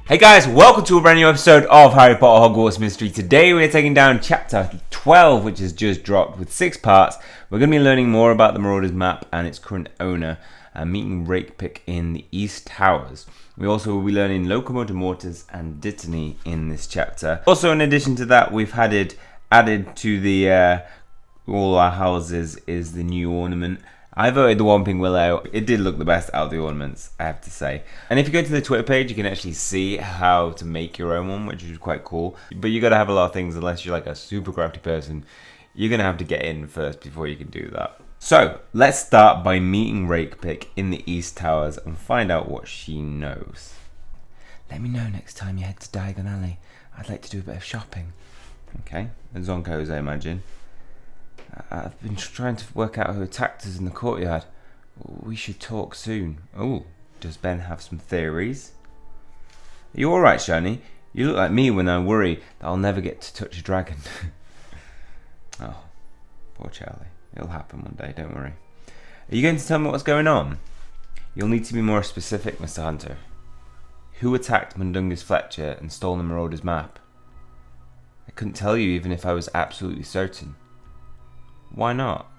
Hey guys, welcome to a brand new episode of Harry Potter Hogwarts Mystery. Today we're taking down chapter 12, which has just dropped with 6 parts. We're going to be learning more about the Marauders map and its current owner, and meeting RAKEPICK in the East Towers. We also will be learning Locomotor Mortis and Dittany in this chapter. Also, in addition to that, we've added to the all our houses is the new ornament. I voted the Whomping Willow. It did look the best out of the ornaments, I have to say. And if you go to the Twitter page, you can actually see how to make your own one, which is quite cool. But you got to have a lot of things, unless you're like a super crafty person. You're going to have to get in first before you can do that. So, let's start by meeting RAKEPICK in the East Towers and find out what she knows. Let me know next time you head to Diagon Alley. I'd like to do a bit of shopping. Okay, the Zonkos, I imagine. I've been trying to work out who attacked us in the courtyard. We should talk soon. Oh, does Ben have some theories? Are you alright, Shani? You look like me when I worry that I'll never get to touch a dragon. Oh, poor Charlie. It'll happen one day, don't worry. Are you going to tell me what's going on? You'll need to be more specific, Mr. Hunter. Who attacked Mundungus Fletcher and stole the Marauders map? I couldn't tell you even if I was absolutely certain. Why not?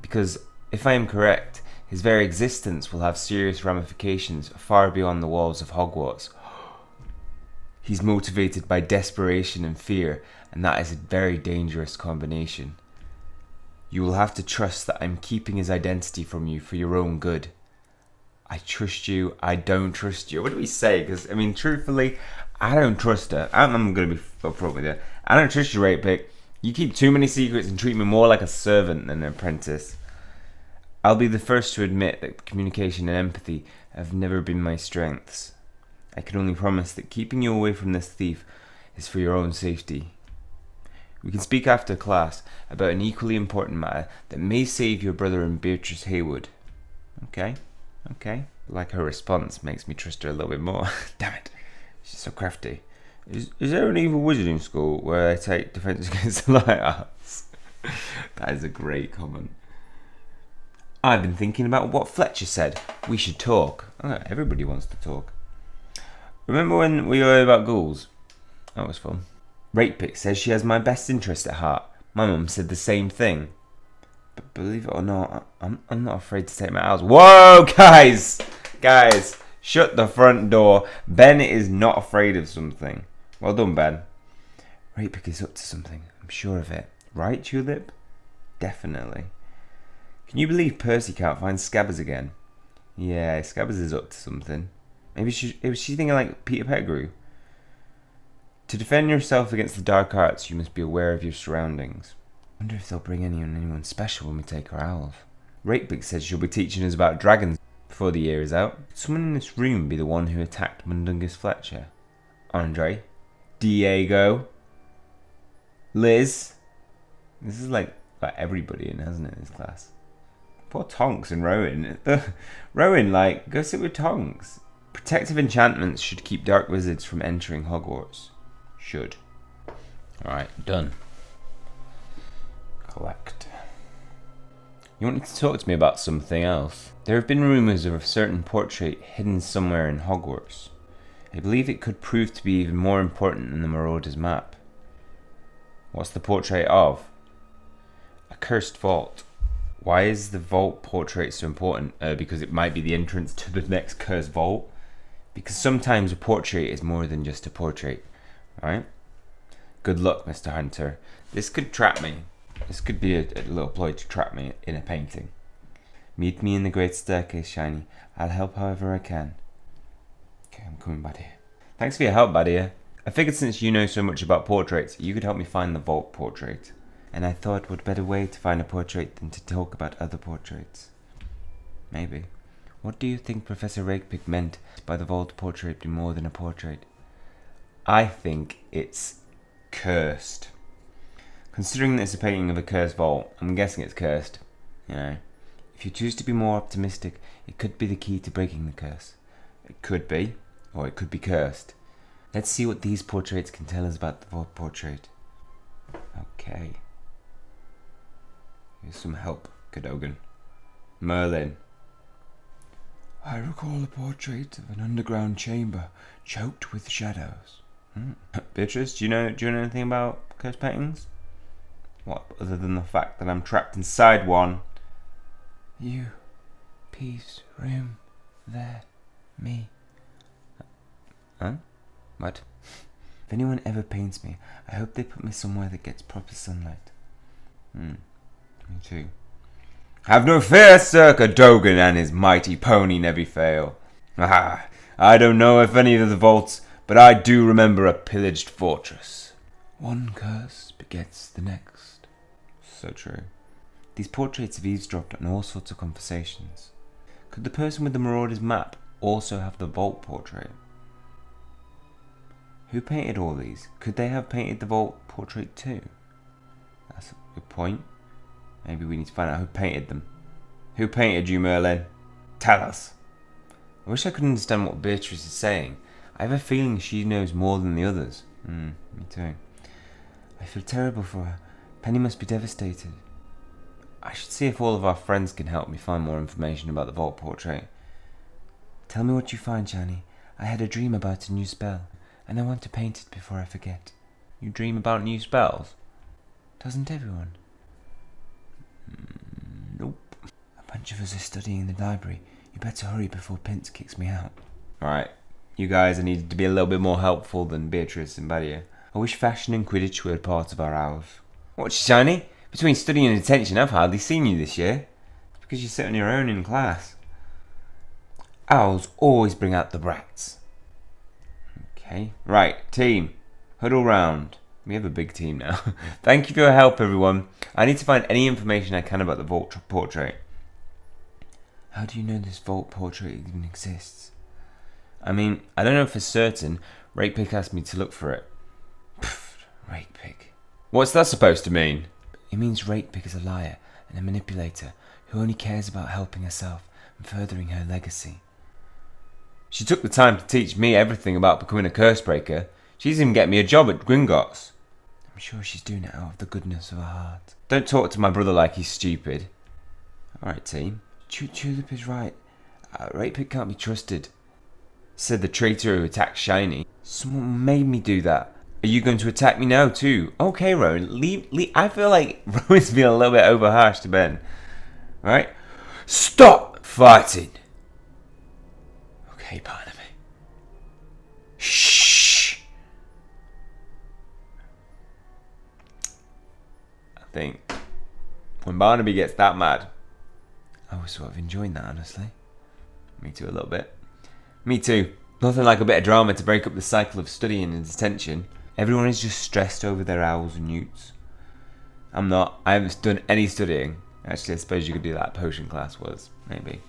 Because if I am correct, his very existence will have serious ramifications far beyond the walls of Hogwarts. He's motivated by desperation and fear, and that is a very dangerous combination. You will have to trust that I'm keeping his identity from you for your own good. I trust you, I don't trust you. What do we say? Because, I mean, truthfully, I don't trust her. I'm going to be upfront with you. I don't trust you, RAKEPICK. You keep too many secrets and treat me more like a servant than an apprentice. I'll be the first to admit that communication and empathy have never been my strengths. I can only promise that keeping you away from this thief is for your own safety. We can speak after class about an equally important matter that may save your brother and Beatrice Haywood. Okay. Like her response makes me trust her a little bit more. Damn it. She's so crafty. Is there an evil wizarding school where they take defense against the light arts? That is a great comment. I've been thinking about what Fletcher said. We should talk. Oh, everybody wants to talk. Remember when we heard about ghouls? That was fun. RAKEPICK says she has my best interest at heart. My mum said the same thing. But believe it or not, I'm not afraid to take my owls. Whoa, guys! Guys, shut the front door. Ben is not afraid of something. Well done, Ben. RAKEPICK is up to something. I'm sure of it. Right, Tulip? Definitely. Can you believe Percy can't find Scabbers again? Yeah, Scabbers is up to something. Maybe she thinking like Peter Pettigrew. To defend yourself against the dark arts, you must be aware of your surroundings. I wonder if they'll bring anyone special when we take our owls. RAKEPICK says she'll be teaching us about dragons before the year is out. Could someone in this room be the one who attacked Mundungus Fletcher? Andre? Diego? Liz? This is like everybody in, hasn't it, this class? Poor Tonks and Rowan. Rowan, like, go sit with Tonks. Protective enchantments should keep dark wizards from entering Hogwarts. Should. Alright, done. Collect. You wanted to talk to me about something else. There have been rumours of a certain portrait hidden somewhere in Hogwarts. I believe it could prove to be even more important than the Marauders map. What's the portrait of? A cursed vault. Why is the vault portrait so important? Because it might be the entrance to the next cursed vault. Because sometimes a portrait is more than just a portrait. Alright? Good luck, Mr. Hunter. This could trap me. This could be a little ploy to trap me in a painting. Meet me in the Great Staircase, Shiny. I'll help however I can. Okay, I'm coming, Badia. Thanks for your help, Badia. I figured since you know so much about portraits, you could help me find the vault portrait. And I thought what better way to find a portrait than to talk about other portraits. Maybe. What do you think Professor RAKEPICK meant by the vault portrait being more than a portrait? I think it's cursed. Considering that it's a painting of a cursed vault, I'm guessing it's cursed. You know, if you choose to be more optimistic, it could be the key to breaking the curse. It could be, or it could be cursed. Let's see what these portraits can tell us about the vault portrait. Okay. Here's some help, Cadogan. Merlin. I recall a portrait of an underground chamber choked with shadows. Beatrice, do you know anything about curse paintings? What, other than the fact that I'm trapped inside one? You, peace, room, there, me. Huh? What? If anyone ever paints me, I hope they put me somewhere that gets proper sunlight. Me too. Have no fear, Sir Cadogan and his mighty pony never fail. I don't know if any of the vaults, but I do remember a pillaged fortress. One curse begets the next. So true. These portraits have eavesdropped on all sorts of conversations. Could the person with the Marauders map also have the vault portrait? Who painted all these? Could they have painted the vault portrait too? That's a good point. Maybe we need to find out who painted them. Who painted you, Merlin? Tell us. I wish I could understand what Beatrice is saying. I have a feeling she knows more than the others. Me too. I feel terrible for her. Penny must be devastated. I should see if all of our friends can help me find more information about the vault portrait. Tell me what you find, Shani. I had a dream about a new spell, and I want to paint it before I forget. You dream about new spells? Doesn't everyone? Nope. A bunch of us are studying in the library. You better hurry before Pince kicks me out. Alright, you guys are needed to be a little bit more helpful than Beatrice and Badia. I wish fashion and Quidditch were part of our hours. What, Shiny? Between studying and detention, I've hardly seen you this year. It's because you sit on your own in class. Owls always bring out the brats. Okay, right, team. Huddle round. We have a big team now. Thank you for your help, everyone. I need to find any information I can about the vault portrait. How do you know this vault portrait even exists? I mean, I don't know for certain. RAKEPICK asked me to look for it. Pfft, RAKEPICK. What's that supposed to mean? It means RAKEPICK is a liar and a manipulator who only cares about helping herself and furthering her legacy. She took the time to teach me everything about becoming a curse breaker. She's even get me a job at Gringotts. I'm sure she's doing it out of the goodness of her heart. Don't talk to my brother like he's stupid. Alright, team. Tulip is right. RAKEPICK can't be trusted. Said the traitor who attacked Shiny. Someone made me do that. Are you going to attack me now too? Okay, Rowan. Leave. I feel like Rowan's being a little bit over harsh to Ben. Alright? Stop fighting! Okay, Barnaby. Shh! I think when Barnaby gets that mad, I was sort of enjoying that, honestly. Me too, a little bit. Me too. Nothing like a bit of drama to break up the cycle of studying and detention. Everyone is just stressed over their owls and newts. I'm not. I haven't done any studying. Actually, I suppose you could do that potion class was. Maybe.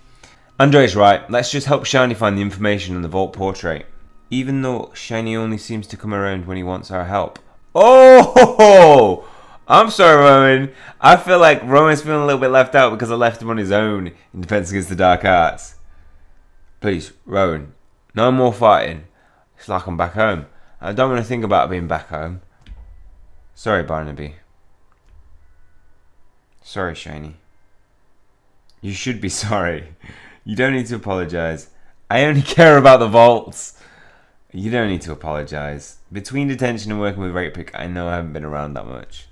Andre's right. Let's just help Shiny find the information on the vault portrait. Even though Shiny only seems to come around when he wants our help. Oh! I'm sorry, Rowan. I feel like Rowan's feeling a little bit left out because I left him on his own in Defense Against the Dark Arts. Please, Rowan, no more fighting. It's like I'm back home. I don't want to think about being back home. Sorry, Barnaby. Sorry, Shiny. You should be sorry. You don't need to apologise. I only care about the vaults. You don't need to apologise. Between detention and working with RAKEPICK, I know I haven't been around that much.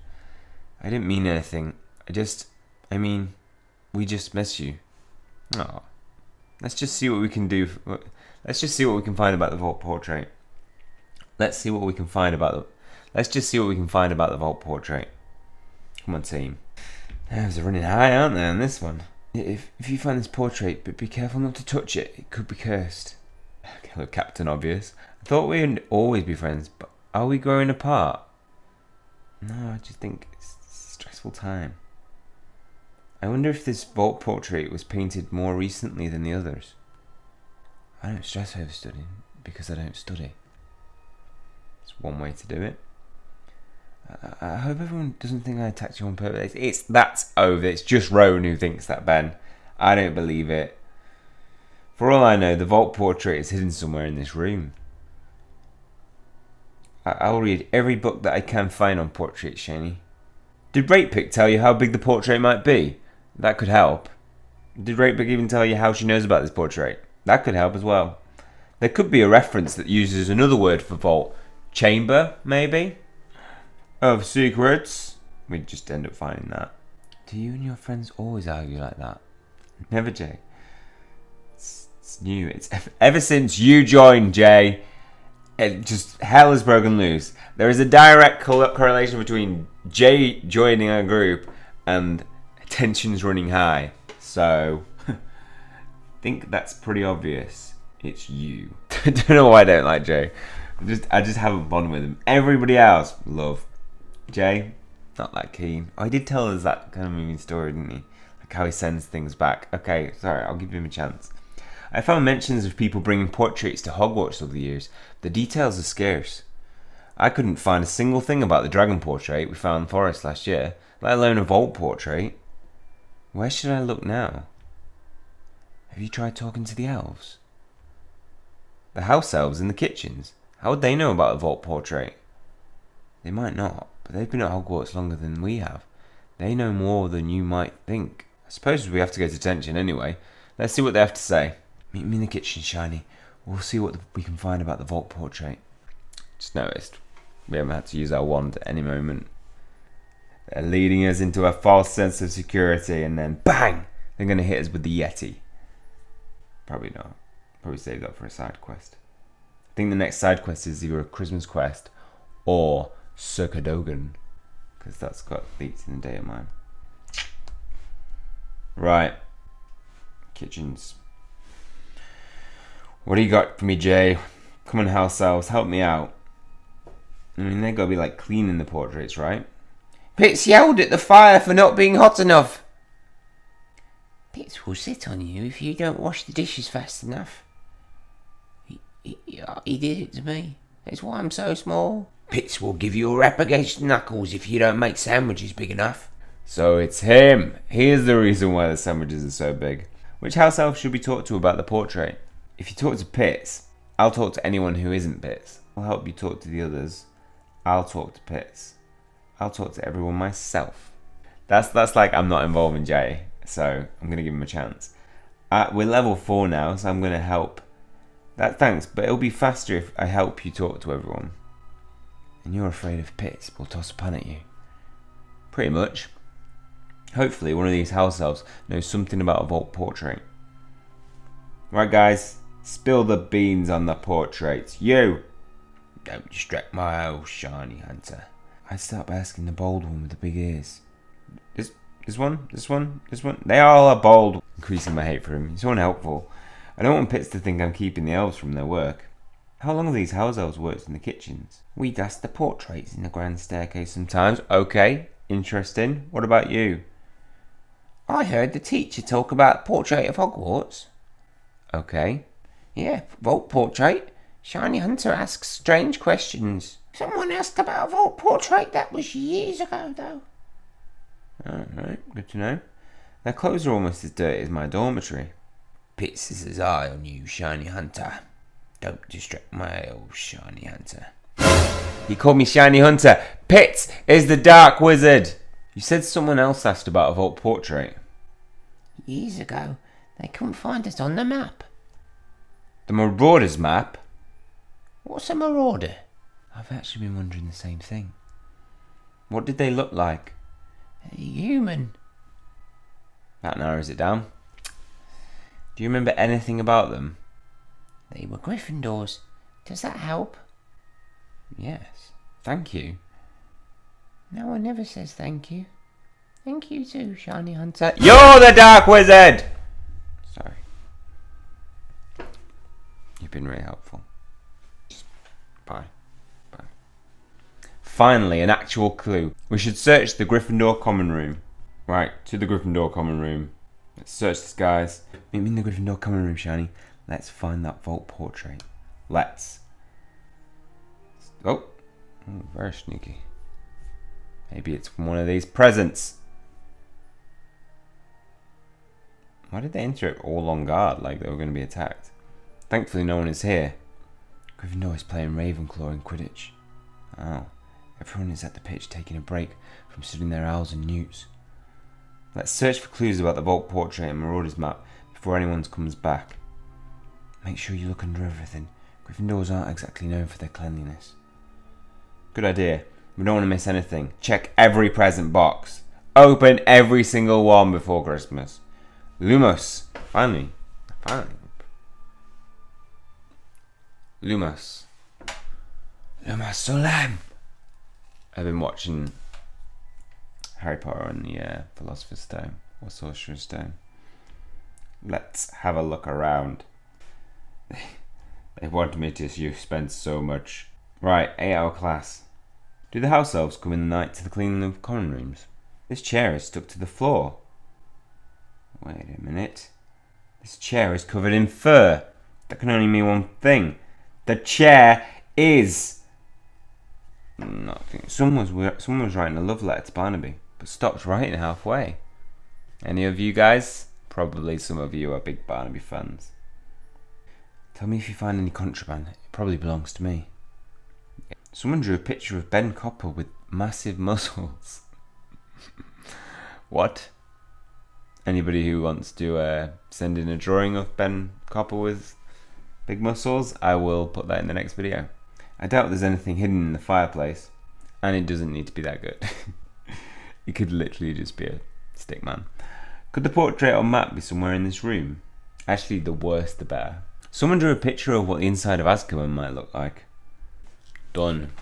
I didn't mean anything. I mean, we just miss you. Oh. Let's just see what we can do. Let's just see what we can find about the vault portrait. Let's just see what we can find about the vault portrait. Come on, team. Nerves are running high, aren't they, on this one? If you find this portrait, but be careful not to touch it. It could be cursed. Hello, Captain Obvious. I thought we'd always be friends, but are we growing apart? No, I just think it's a stressful time. I wonder if this vault portrait was painted more recently than the others. I don't stress over studying because I don't study. It's one way to do it. I hope everyone doesn't think I attacked you on purpose. That's over. It's just Rowan who thinks that, Ben. I don't believe it. For all I know, the vault portrait is hidden somewhere in this room. I'll read every book that I can find on portraits, Shani. Did RAKEPICK tell you how big the portrait might be? That could help. Did RAKEPICK even tell you how she knows about this portrait? That could help as well. There could be a reference that uses another word for vault. Chamber, maybe? Of secrets. We'd just end up finding that. Do you and your friends always argue like that? Never, Jay. It's new. It's ever since you joined, Jay. It just, hell has broken loose. There is a direct correlation between Jay joining our group and tensions running high. So, I think that's pretty obvious. It's you. I don't know why I don't like Jay. I just have a bond with him. Everybody else, love. Jay, not that keen. Oh, he did tell us that kind of moving story, didn't he? Like how he sends things back. Okay, sorry, I'll give him a chance. I found mentions of people bringing portraits to Hogwarts over the years. The details are scarce. I couldn't find a single thing about the dragon portrait we found in the forest last year, let alone a vault portrait. Where should I look now? Have you tried talking to the elves? The house elves in the kitchens? How would they know about the vault portrait? They might not, but they've been at Hogwarts longer than we have. They know more than you might think. I suppose we have to go to detention anyway. Let's see what they have to say. Meet me in the kitchen, Shiny. We'll see what we can find about the vault portrait. Just noticed we haven't had to use our wand at any moment. They're leading us into a false sense of security, and then bang! They're going to hit us with the Yeti. Probably not. Probably save that for a side quest. I think the next side quest is either a Christmas quest or Circadogan, because that's got leaked in the data mine. Right. Kitchens. What do you got for me, Jay? Come on, house elves, help me out. I mean, they gotta be like cleaning the portraits, right? Pitts yelled at the fire for not being hot enough. Pitts will sit on you if you don't wash the dishes fast enough. He did it to me. That's why I'm so small. Pitts will give you a rap against the knuckles if you don't make sandwiches big enough. So it's him. Here's the reason why the sandwiches are so big. Which house elf should we talk to about the portrait? If you talk to Pitts, I'll talk to anyone who isn't Pitts. I'll help you talk to the others. I'll talk to Pitts. I'll talk to everyone myself. That's like I'm not involving Jay, so I'm going to give him a chance. We're level 4 now, so I'm going to help. Thanks, but it'll be faster if I help you talk to everyone. And you're afraid of Pitts will toss a pan at you. Pretty much. Hopefully one of these house elves knows something about a vault portrait. Right guys, spill the beans on the portraits. You! Don't distract my old shiny hunter. I'd start by asking the bold one with the big ears. This one? They all are bold. Increasing my hate for him. He's so unhelpful. I don't want Pitts to think I'm keeping the elves from their work. How long have these house elves worked in the kitchens? We dust the portraits in the grand staircase sometimes. Okay, interesting. What about you? I heard the teacher talk about portrait of Hogwarts. Okay. Yeah, vault portrait. Shiny Hunter asks strange questions. Someone asked about a vault portrait. That was years ago, though. Alright, good to know. Their clothes are almost as dirty as my dormitory. Pitts is his eye on you, Shiny Hunter. Don't distract my old Shiny Hunter. He called me Shiny Hunter. Pitts is the Dark Wizard. You said someone else asked about a vault portrait. Years ago, they couldn't find it on the map. The Marauders map? What's a marauder? I've actually been wondering the same thing. What did they look like? A human. That narrows it down. Do you remember anything about them? They were Gryffindors. Does that help? Yes. Thank you. No one ever says thank you. Thank you too, Shiny Hunter. You're the Dark Wizard! Sorry. You've been really helpful. Bye. Bye. Finally, an actual clue. We should search the Gryffindor common room. Right, to the Gryffindor common room. Let's search this, guys. Meet me in the Gryffindor common room, Shiny. Let's find that vault portrait. Let's. Oh, very sneaky. Maybe it's from one of these presents. Why did they enter it all on guard, like they were going to be attacked? Thankfully no one is here. Gryffindor is playing Ravenclaw in Quidditch. Oh, everyone is at the pitch taking a break from studying their owls and newts. Let's search for clues about the vault portrait and Marauders map before anyone comes back. Make sure you look under everything. Gryffindors aren't exactly known for their cleanliness. Good idea. We don't want to miss anything. Check every present box. Open every single one before Christmas. Lumos. Finally. Lumos. Lumos Solem. I've been watching Harry Potter and the Philosopher's Stone or Sorcerer's Stone. Let's have a look around. They want me to spend so much. Right, 8-hour class. Do the house elves come in the night to the cleaning of common rooms? This chair is stuck to the floor. Wait a minute. This chair is covered in fur. That can only mean one thing. The chair is... Nothing. Someone was writing a love letter to Barnaby, but stopped writing halfway. Any of you guys? Probably some of you are big Barnaby fans. Tell me if you find any contraband. It probably belongs to me. Someone drew a picture of Ben Copper with massive muscles. What? Anybody who wants to send in a drawing of Ben Copper with big muscles, I will put that in the next video. I doubt there's anything hidden in the fireplace, and it doesn't need to be that good. It could literally just be a stick man. Could the portrait or map be somewhere in this room? Actually, the worse the better. Someone drew a picture of what the inside of Azkaban might look like. Done.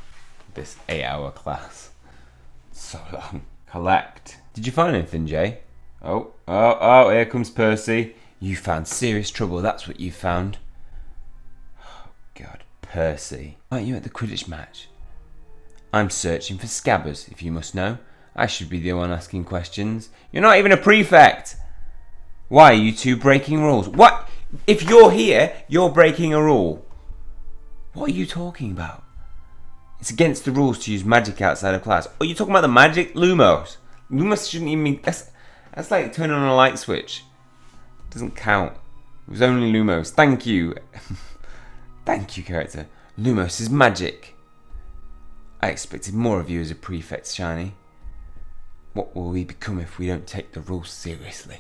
This 8-hour class. So long. Collect. Did you find anything, Jay? Oh, here comes Percy. You found serious trouble, that's what you found. Oh, God. Percy. Aren't you at the Quidditch match? I'm searching for scabbers, if you must know. I should be the one asking questions. You're not even a prefect! Why are you two breaking rules? What? If you're here, you're breaking a rule. What are you talking about? It's against the rules to use magic outside of class. Oh, you're talking about the magic? Lumos. Lumos shouldn't even be... That's like turning on a light switch. It doesn't count. It was only Lumos. Thank you. Thank you, character. Lumos is magic. I expected more of you as a prefect, Shiny. What will we become if we don't take the rules seriously?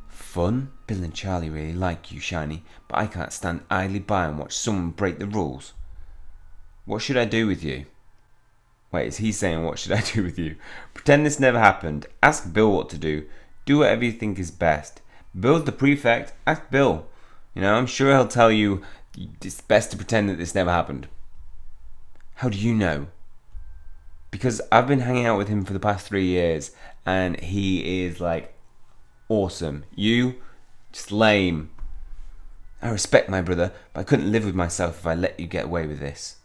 Fun? Bill and Charlie really like you, Shiny, but I can't stand idly by and watch someone break the rules. What should I do with you? Wait, is he saying what should I do with you? Pretend this never happened. Ask Bill what to do. Do whatever you think is best. Bill's the prefect. Ask Bill. You know, I'm sure he'll tell you it's best to pretend that this never happened. How do you know? Because I've been hanging out with him for the past 3 years and he is like awesome. You? Just lame. I respect my brother, but I couldn't live with myself if I let you get away with this.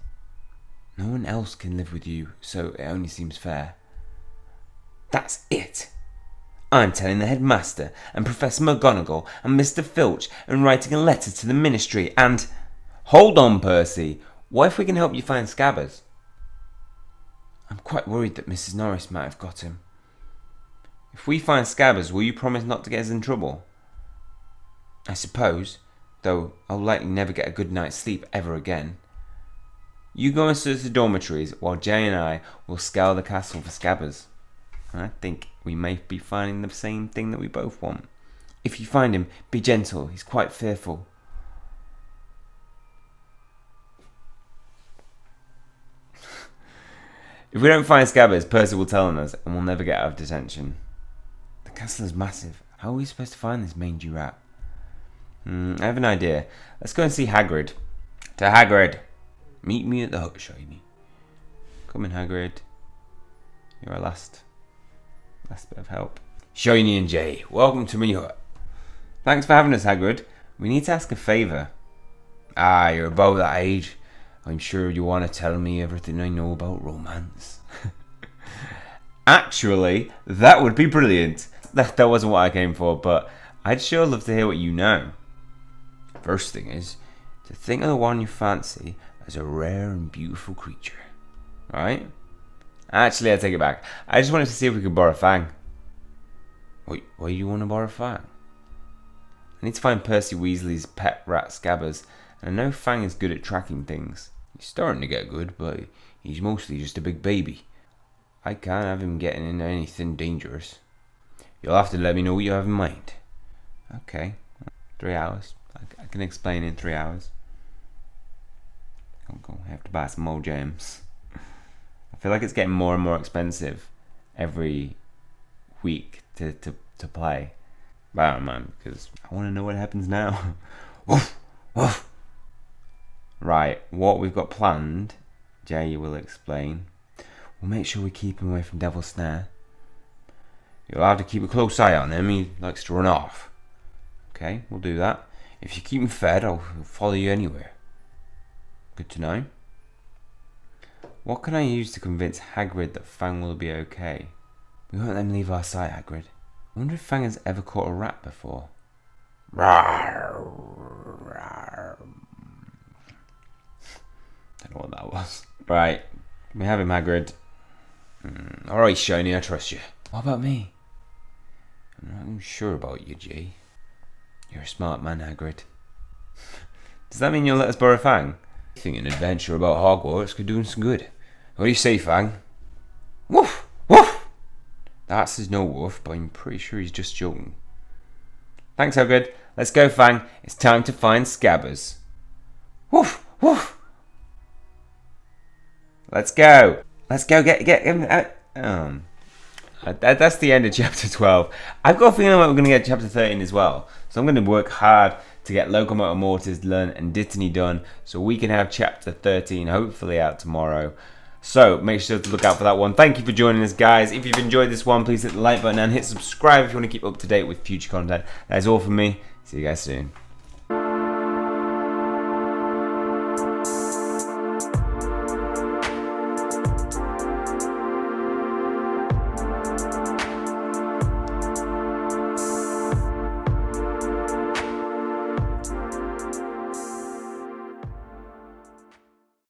No one else can live with you, so it only seems fair. That's it. I'm telling the headmaster and Professor McGonagall and Mr. Filch and writing a letter to the ministry and... Hold on, Percy. What if we can help you find Scabbers? I'm quite worried that Mrs. Norris might have got him. If we find Scabbers, will you promise not to get us in trouble? I suppose, though I'll likely never get a good night's sleep ever again. You go and search the dormitories while Jay and I will scour the castle for Scabbers. I think we may be finding the same thing that we both want. If you find him, be gentle. He's quite fearful. If we don't find Scabbers, Percy will tell on us and we'll never get out of detention. The castle is massive. How are we supposed to find this mangy rat? I have an idea. Let's go and see Hagrid. To Hagrid. Meet me at the hut, Shiny. Come in, Hagrid. You're our last bit of help. Shiny and Jay, welcome to my hut. Thanks for having us, Hagrid. We need to ask a favour. Ah, you're above that age. I'm sure you want to tell me everything I know about romance. Actually, that would be brilliant. That wasn't what I came for, but I'd sure love to hear what you know. First thing is, to think of the one you fancy as a rare and beautiful creature. Right? Actually, I take it back. I just wanted to see if we could borrow Fang. Wait, why do you want to borrow Fang? I need to find Percy Weasley's pet rat Scabbers, and I know Fang is good at tracking things. He's starting to get good, but he's mostly just a big baby. I can't have him getting into anything dangerous. You'll have to let me know what you have in mind. Okay, 3 hours. I can explain in 3 hours. I have to buy some more gems. I feel like it's getting more and more expensive every week to play. But I don't mind, because I want to know what happens now. Woof, woof. Right, what we've got planned, Jay will explain. We'll make sure we keep him away from Devil's Snare. You'll have to keep a close eye on him. He likes to run off. Okay, we'll do that. If you keep him fed, I'll follow you anywhere. Good to know. What can I use to convince Hagrid that Fang will be okay? We won't let him leave our sight, Hagrid. I wonder if Fang has ever caught a rat before. Don't know what that was. Right, we have him, Hagrid. Alright, Shiny, I trust you. What about me? I'm not sure about you, Jay. You're a smart man, Hagrid. Does that mean you'll let us borrow Fang? I think an adventure about Hogwarts could do us some good. What do you say, Fang? Woof! Woof! That says no woof, but I'm pretty sure he's just joking. Thanks, Hagrid. Let's go, Fang. It's time to find Scabbers. Woof! Woof! Let's go. Let's go get him out. That's the end of chapter 12. I've got a feeling like we're going to get chapter 13 as well. So I'm going to work hard to get Locomotor Mortis learn and Dittany done, so we can have chapter 13 hopefully out tomorrow. So make sure to look out for that one. Thank you for joining us, guys. If you've enjoyed this one, please hit the like button and hit subscribe if you want to keep up to date with future content. That is all from me. See you guys soon.